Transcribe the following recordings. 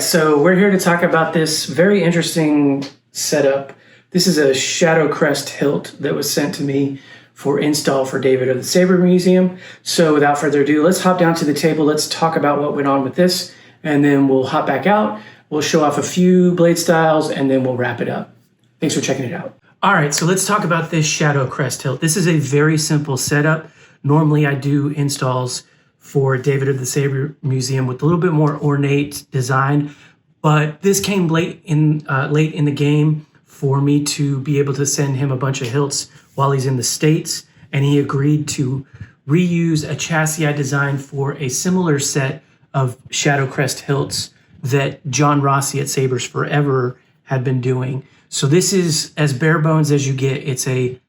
so we're here to talk about this very interesting setup. This is a Shadowcrest hilt that was sent to me for install for David of the Saber Museum. So without further ado, let's hop down to the table. Let's talk about what went on with this, and then we'll hop back out. We'll show off a few blade styles, and then we'll wrap it up. Thanks for checking it out. All right, so let's talk about this Shadowcrest hilt. This is a very simple setup. Normally I do installs for David of the Saber Museum with a little bit more ornate design, but this came late in the game for me to be able to send him a bunch of hilts while he's in the States, and he agreed to reuse a chassis I designed for a similar set of Shadowcrest hilts that John Rossi at Sabers Forever had been doing. So this is as bare bones as you get. It's a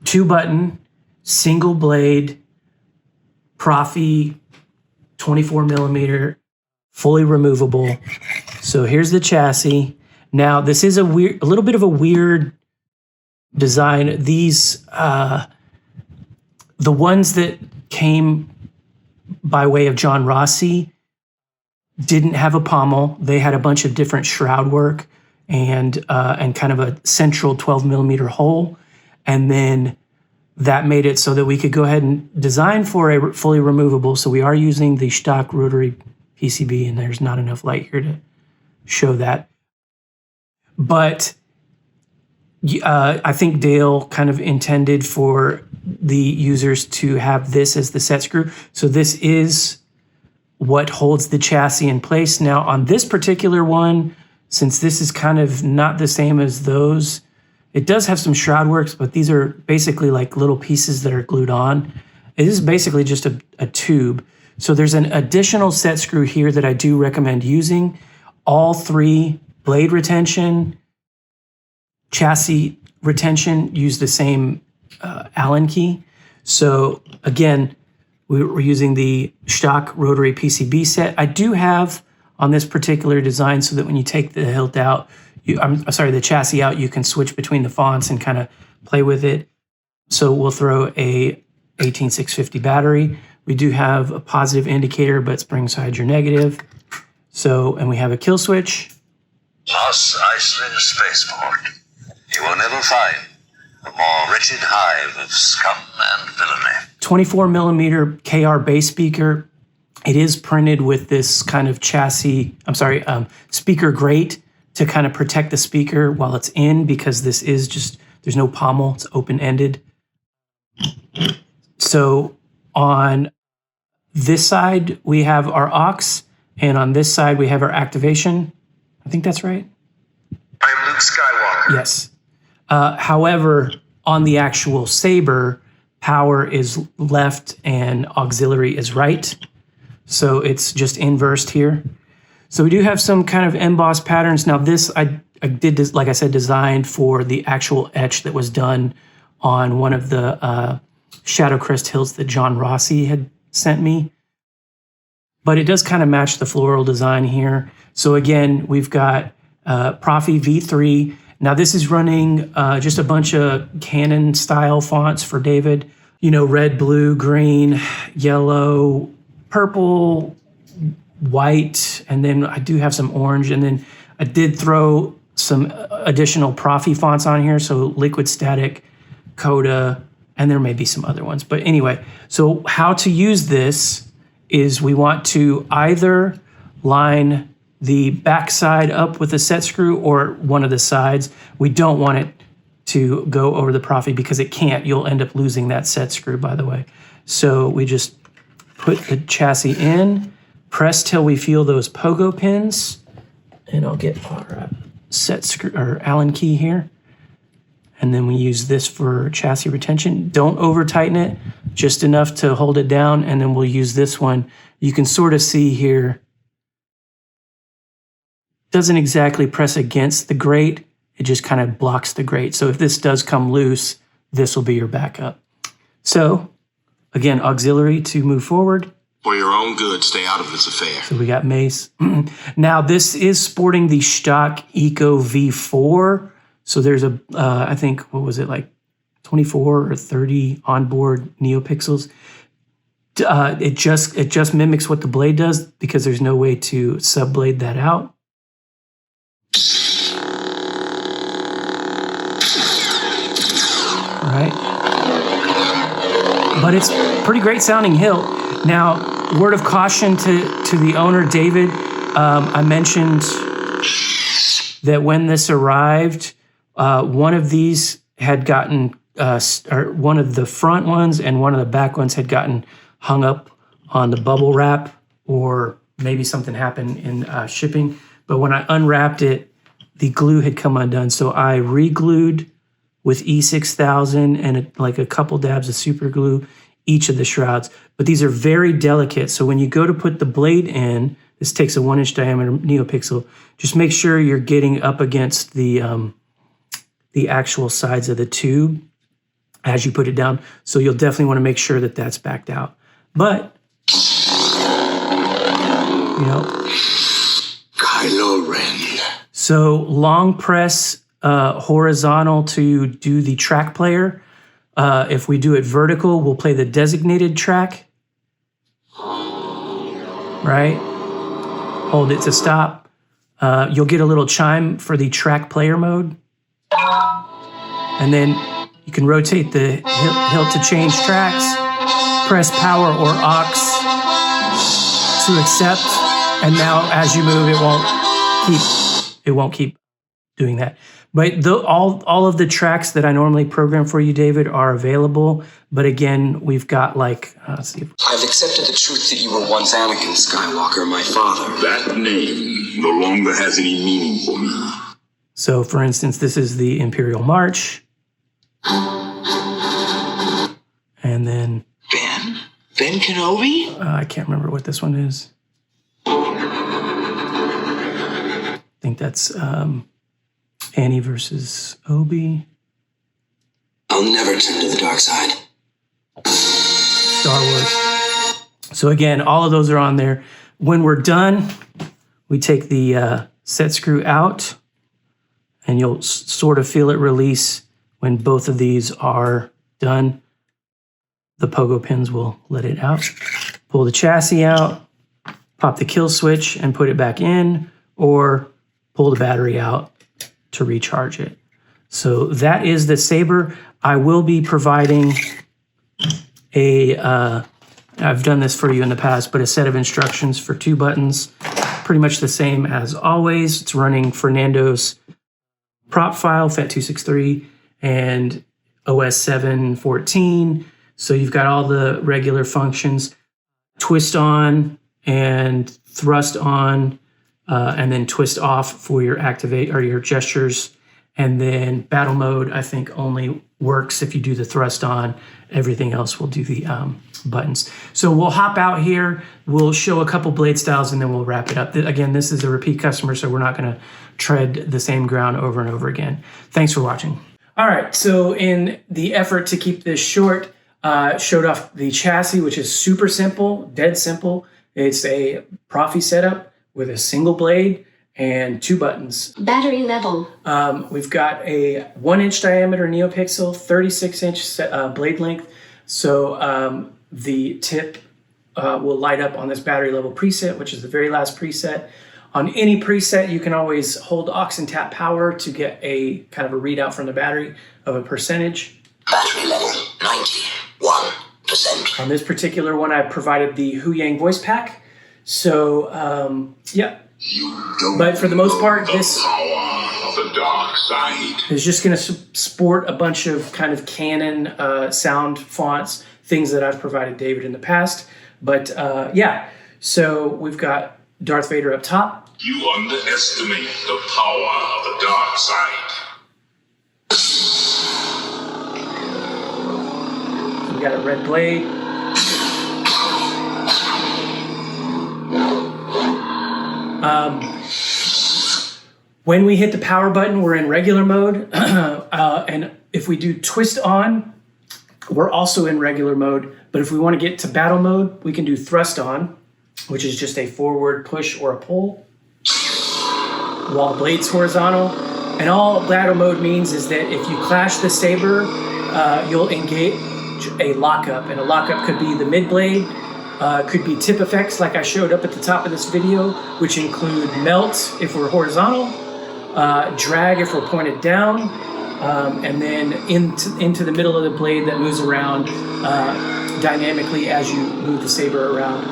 2-button, single blade, Proffi 24 millimeter, fully removable. So here's the chassis. Now this is a little bit of a weird design. These, the ones that came by way of John Rossi didn't have a pommel. They had a bunch of different shroud work and kind of a central 12 millimeter hole. And then that made it so that we could go ahead and design for a fully removable. So we are using the Shtok Rotary PCB, and there's not enough light here to show that. But I think Dale kind of intended for the users to have this as the set screw. So this is what holds the chassis in place. Now on this particular one, since this is kind of not the same as those, it does have some shroud works, but these are basically like little pieces that are glued on. It is basically just a tube. So there's an additional set screw here that I do recommend using. All 3 blade retention, chassis retention use the same Allen key. So again, we're using the Shtok Rotary PCB Set. I do have on this particular design so that when you take the hilt out, the chassis out, you can switch between the fonts and kind of play with it. So we'll throw a 18650 battery. We do have a positive indicator, but Springside your negative. So, and we have a kill switch. Mos Eisley Spaceport. You will never find a more wretched hive of scum and villainy. 24 millimeter KR bass speaker. It is printed with this kind of chassis, speaker grate to kind of protect the speaker while it's in, because this is just, there's no pommel, it's open-ended. So on this side, we have our aux, and on this side, we have our activation. I think that's right. I'm Luke Skywalker. Yes. However, on the actual Saber, power is left and auxiliary is right. So it's just inversed here. So we do have some kind of embossed patterns. Now this, I did this, like I said, designed for the actual etch that was done on one of the Shadowcrest hilts that John Rossi had sent me. But it does kind of match the floral design here. So again, we've got Proffi V3. Now this is running just a bunch of Canon style fonts for David. You know, red, blue, green, yellow, purple, white, and then I do have some orange. And then I did throw some additional Proffi fonts on here. So Liquid Static, Coda, and there may be some other ones. But anyway, so how to use this is we want to either line the back side up with a set screw or one of the sides. We don't want it to go over the Proffi because it can't. You'll end up losing that set screw, by the way. So we just put the chassis in, press till we feel those pogo pins, and I'll get our set screw or Allen key here. And then we use this for chassis retention. Don't over tighten it, just enough to hold it down. And then we'll use this one. You can sort of see here, doesn't exactly press against the grate. It just kind of blocks the grate. So if this does come loose, this will be your backup. So again, auxiliary to move forward. For your own good, stay out of this affair. So we got mace. Now this is sporting the Shtok Eco V4. So there's a, I think, what was it, like 24 or 30 onboard neopixels. It just mimics what the blade does because there's no way to sub-blade that out. All right. But it's pretty great sounding hilt. Now, word of caution to the owner, David. I mentioned that when this arrived, one of these had gotten, or one of the front ones and one of the back ones had gotten hung up on the bubble wrap, or maybe something happened in shipping. But when I unwrapped it, the glue had come undone. So I re-glued with E6000 and like a couple dabs of super glue each of the shrouds. But these are very delicate. So when you go to put the blade in, this takes a 1-inch diameter neopixel, just make sure you're getting up against the actual sides of the tube as you put it down. So you'll definitely want to make sure that that's backed out. But, you know. Kylo Ren. So long press horizontal to do the track player. If we do it vertical, we'll play the designated track. Right? Hold it to stop. You'll get a little chime for the track player mode. And then you can rotate the hilt to change tracks. Press power or aux to accept. And now as you move, it won't keep doing that. But all of the tracks that I normally program for you, David, are available. But again, we've got like, let's see. I've accepted the truth that you were once Anakin Skywalker, my father. That name no longer has any meaning for me. So for instance, this is the Imperial March. And then Ben Kenobi? I can't remember what this one is. I think that's Annie versus Obi. I'll never turn to the dark side. Star Wars. So again, all of those are on there. When we're done, we take the set screw out, and you'll sort of feel it release when both of these are done. The pogo pins will let it out. Pull the chassis out, pop the kill switch and put it back in, or pull the battery out to recharge it. So that is the Saber. I will be providing I've done this for you in the past, but a set of instructions for 2 buttons, pretty much the same as always. It's running Fernando's prop file, FAT263, and OS 714. So you've got all the regular functions, twist on and thrust on, and then twist off for your activate or your gestures. And then battle mode, I think, only works if you do the thrust on. Everything else will do the buttons. So we'll hop out here. We'll show a couple blade styles, and then we'll wrap it up. Again, this is a repeat customer, so we're not going to tread the same ground over and over again. Thanks for watching. All right, so in the effort to keep this short, showed off the chassis, which is super simple, dead simple. It's a Proffi setup with a single blade and 2 buttons. Battery level. We've got a 1-inch diameter neopixel, 36-inch blade length. So the tip will light up on this battery level preset, which is the very last preset. On any preset, you can always hold aux and tap power to get a kind of a readout from the battery of a percentage. Battery level 91%. On this particular one, I provided the Hu Yang voice pack. So, yeah. But for the most part, this is just going to sport a bunch of kind of Canon sound fonts, things that I've provided David in the past. But yeah, so we've got Darth Vader up top. You underestimate the power of the dark side. We got a red blade. When we hit the power button, we're in regular mode. And if we do twist on, we're also in regular mode. But if we want to get to battle mode, we can do thrust on, which is just a forward push or a pull while the blade's horizontal. And all battle mode means is that if you clash the saber, you'll engage a lockup. And a lockup could be the mid blade Could be tip effects like I showed up at the top of this video, which include melt if we're horizontal, drag if we're pointed down, and then into the middle of the blade that moves around dynamically as you move the saber around.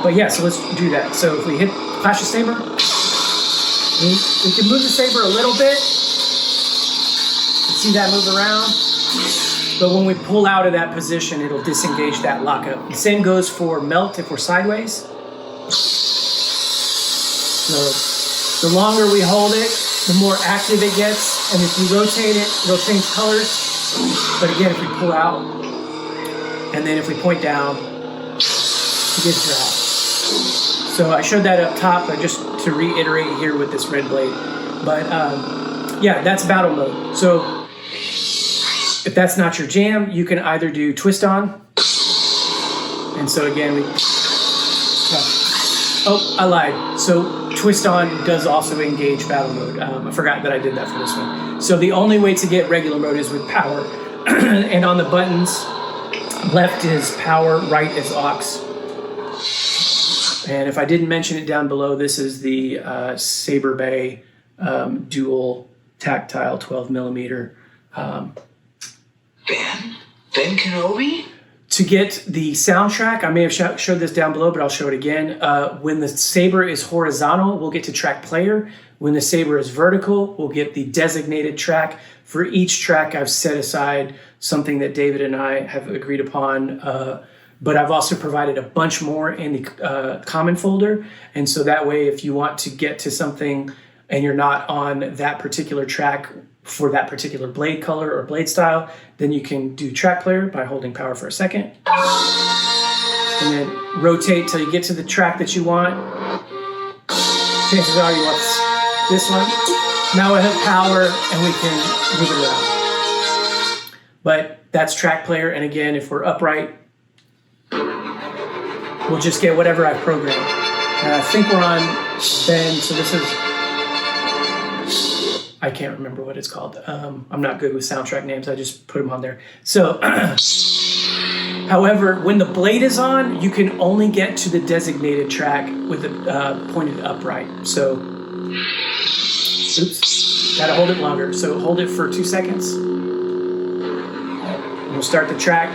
But yeah, so let's do that. So if we hit Clash of Saber, we can move the saber a little bit. You can see that move around. But when we pull out of that position, it'll disengage that lockup. The same goes for melt if we're sideways. So the longer we hold it, the more active it gets. And if you rotate it, it'll change colors. But again, if we pull out, and then if we point down, it gets drag. So I showed that up top, but just to reiterate here with this red blade. But yeah, that's battle mode. So if that's not your jam, you can either do twist on. And so again, I lied. So twist on does also engage battle mode. I forgot that I did that for this one. So the only way to get regular mode is with power. And on the buttons, left is power, right is aux. And if I didn't mention it down below, this is the Saberbay dual tactile 12 millimeter. Ben Kenobi? To get the soundtrack, I may have showed this down below, but I'll show it again. When the saber is horizontal, we'll get to track player. When the saber is vertical, we'll get the designated track. For each track, I've set aside something that David and I have agreed upon, but I've also provided a bunch more in the common folder. And so that way, if you want to get to something and you're not on that particular track for that particular blade color or blade style, then you can do track player by holding power for a second. And then rotate till you get to the track that you want. Chances are you want this one. Now I have power and we can move it around. But that's track player, and again, if we're upright, we'll just get whatever I've programmed. And I think we're on Ben, so this is, I can't remember what it's called. I'm not good with soundtrack names. I just put them on there. So, however, when the blade is on, you can only get to the designated track with it pointed upright. So, oops, gotta hold it longer. So hold it for 2 seconds. And we'll start the track.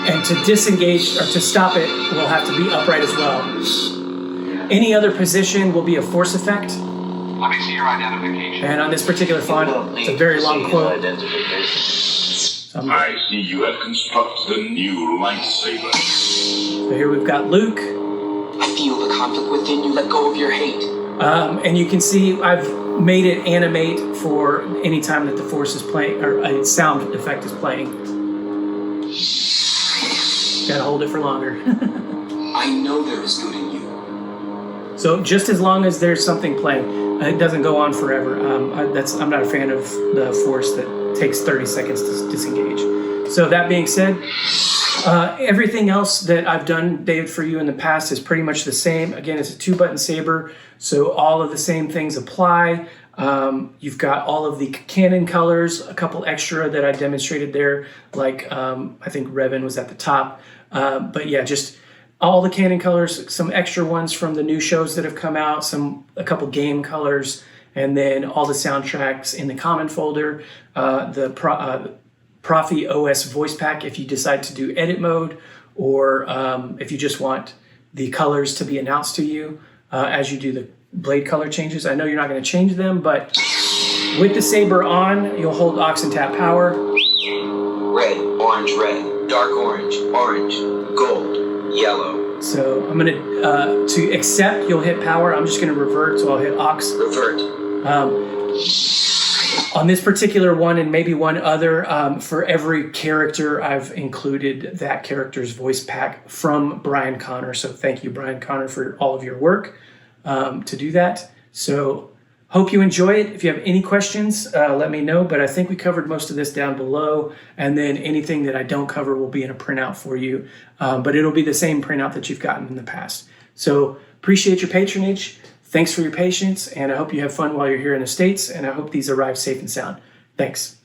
And to disengage, or to stop it, we'll have to be upright as well. Any other position will be a force effect. Let me see your identification. And on this particular font, it's a very long quote. I see you have constructed a new lightsaber. So here we've got Luke. I feel the conflict within you. Let go of your hate. And you can see I've made it animate for any time that the force is playing, or a sound effect is playing. Gotta hold it for longer. I know there is good in you. So just as long as there's something playing. It doesn't go on forever. I'm not a fan of the force that takes 30 seconds to disengage. So that being said, everything else that I've done, David, for you in the past is pretty much the same. Again, it's a 2-button saber, so all of the same things apply. You've got all of the cannon colors, a couple extra that I demonstrated there, like I think Revan was at the top. But yeah, just all the cannon colors, some extra ones from the new shows that have come out, a couple game colors, and then all the soundtracks in the common folder, the Proffi OS voice pack if you decide to do edit mode, or if you just want the colors to be announced to you as you do the blade color changes. I know you're not going to change them, but with the saber on, you'll hold aux and tap power. Red, orange, dark orange, gold, yellow. So I'm going to accept, you'll hit power. I'm just going to revert, so I'll hit aux. Revert. On this particular one, and maybe one other, for every character, I've included that character's voice pack from Brian Connor. So thank you, Brian Connor, for all of your work to do that. So hope you enjoy it. If you have any questions, let me know. But I think we covered most of this down below. And then anything that I don't cover will be in a printout for you. But it'll be the same printout that you've gotten in the past. So appreciate your patronage. Thanks for your patience. And I hope you have fun while you're here in the States. And I hope these arrive safe and sound. Thanks.